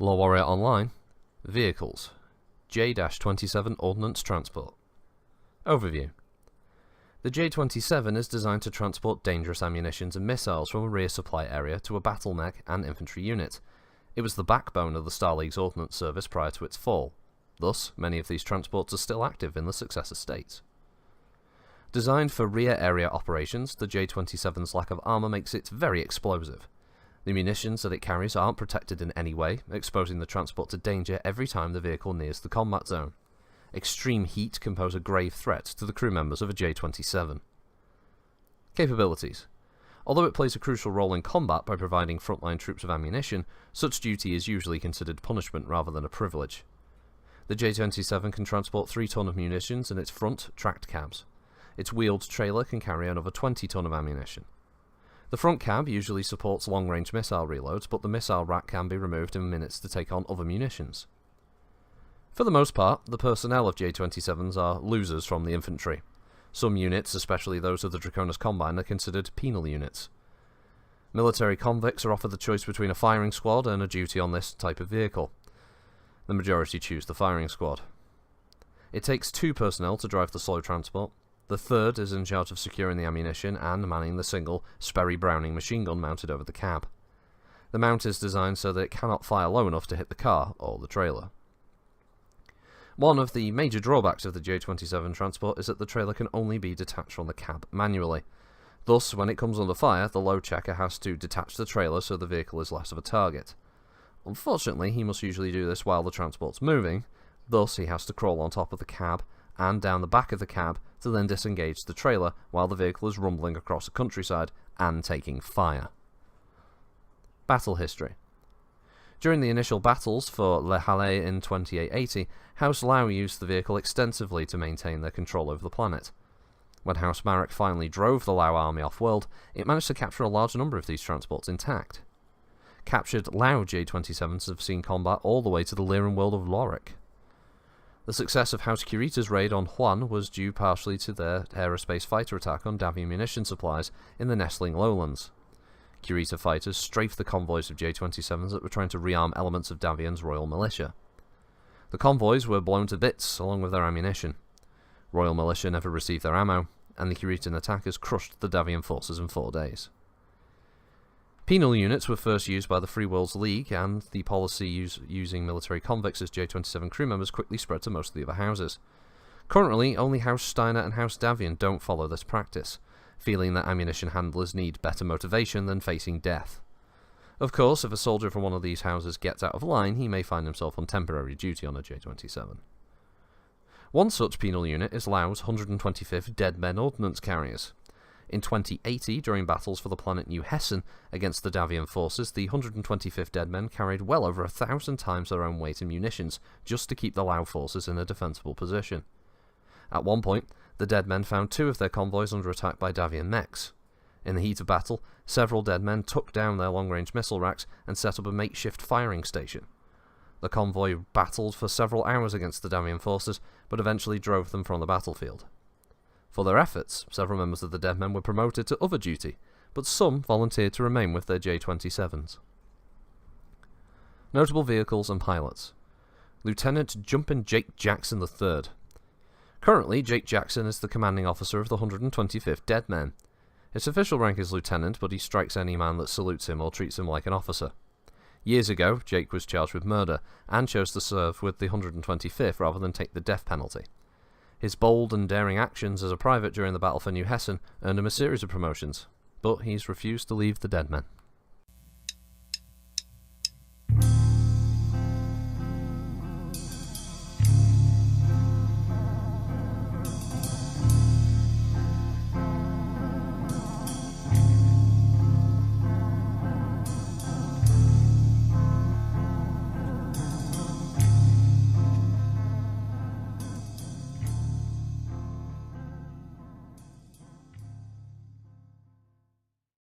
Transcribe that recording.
LoreWarrior Online. Vehicles. J-27 Ordnance Transport. Overview. The J-27 is designed to transport dangerous ammunitions and missiles from a rear supply area to a battle mech and infantry unit. It was the backbone of the Star League's Ordnance service prior to its fall. Thus, many of these transports are still active in the successor states. Designed for rear area operations, the J-27's lack of armor makes it very explosive. The munitions that it carries aren't protected in any way, exposing the transport to danger every time the vehicle nears the combat zone. Extreme heat can pose a grave threat to the crew members of a J-27. Capabilities. Although it plays a crucial role in combat by providing frontline troops with ammunition, such duty is usually considered punishment rather than a privilege. The J-27 can transport 3 ton of munitions in its front tracked cabs. Its wheeled trailer can carry another 20 ton of ammunition. The front cab usually supports long-range missile reloads, but the missile rack can be removed in minutes to take on other munitions. For the most part, the personnel of J-27s are losers from the infantry. Some units, especially those of the Draconis Combine, are considered penal units. Military convicts are offered the choice between a firing squad and a duty on this type of vehicle. The majority choose the firing squad. It takes 2 personnel to drive the slow transport. The third is in charge of securing the ammunition and manning the single Sperry Browning machine gun mounted over the cab. The mount is designed so that it cannot fire low enough to hit the car or the trailer. One of the major drawbacks of the J-27 transport is that the trailer can only be detached from the cab manually. Thus, when it comes under fire, the load checker has to detach the trailer so the vehicle is less of a target. Unfortunately, he must usually do this while the transport's moving, thus he has to crawl on top of the cab and down the back of the cab to then disengage the trailer while the vehicle is rumbling across the countryside and taking fire. Battle history. During the initial battles for Le Halles in 2880, House Lau used the vehicle extensively to maintain their control over the planet. When House Marek finally drove the Lau army off-world, it managed to capture a large number of these transports intact. Captured Lau J-27s have seen combat all the way to the Lyran world of Lorik. The success of House Kurita's raid on Huan was due partially to their aerospace fighter attack on Davian munition supplies in the nestling lowlands. Kurita fighters strafed the convoys of J-27s that were trying to rearm elements of Davian's Royal Militia. The convoys were blown to bits along with their ammunition. Royal Militia never received their ammo, and the Kuritan attackers crushed the Davian forces in 4 days. Penal units were first used by the Free Worlds League, and the policy using military convicts as J-27 crew members quickly spread to most of the other houses. Currently, only House Steiner and House Davian don't follow this practice, feeling that ammunition handlers need better motivation than facing death. Of course, if a soldier from one of these houses gets out of line, he may find himself on temporary duty on a J-27. One such penal unit is Lau's 125th Dead Men Ordnance Carriers. In 2080, during battles for the planet New Hessen against the Davian forces, the 125th Dead Men carried well over 1,000 times their own weight in munitions just to keep the Lau forces in a defensible position. At one point, the Dead Men found 2 of their convoys under attack by Davian mechs. In the heat of battle, several Dead Men took down their long-range missile racks and set up a makeshift firing station. The convoy battled for several hours against the Davian forces, but eventually drove them from the battlefield. For their efforts, several members of the Dead Men were promoted to other duty, but some volunteered to remain with their J-27s. Notable vehicles and pilots. Lieutenant Jumpin' Jake Jackson III. Currently, Jake Jackson is the commanding officer of the 125th Dead Men. His official rank is lieutenant, but he strikes any man that salutes him or treats him like an officer. Years ago, Jake was charged with murder, and chose to serve with the 125th rather than take the death penalty. His bold and daring actions as a private during the battle for New Hessen earned him a series of promotions, but he's refused to leave the Dead Men.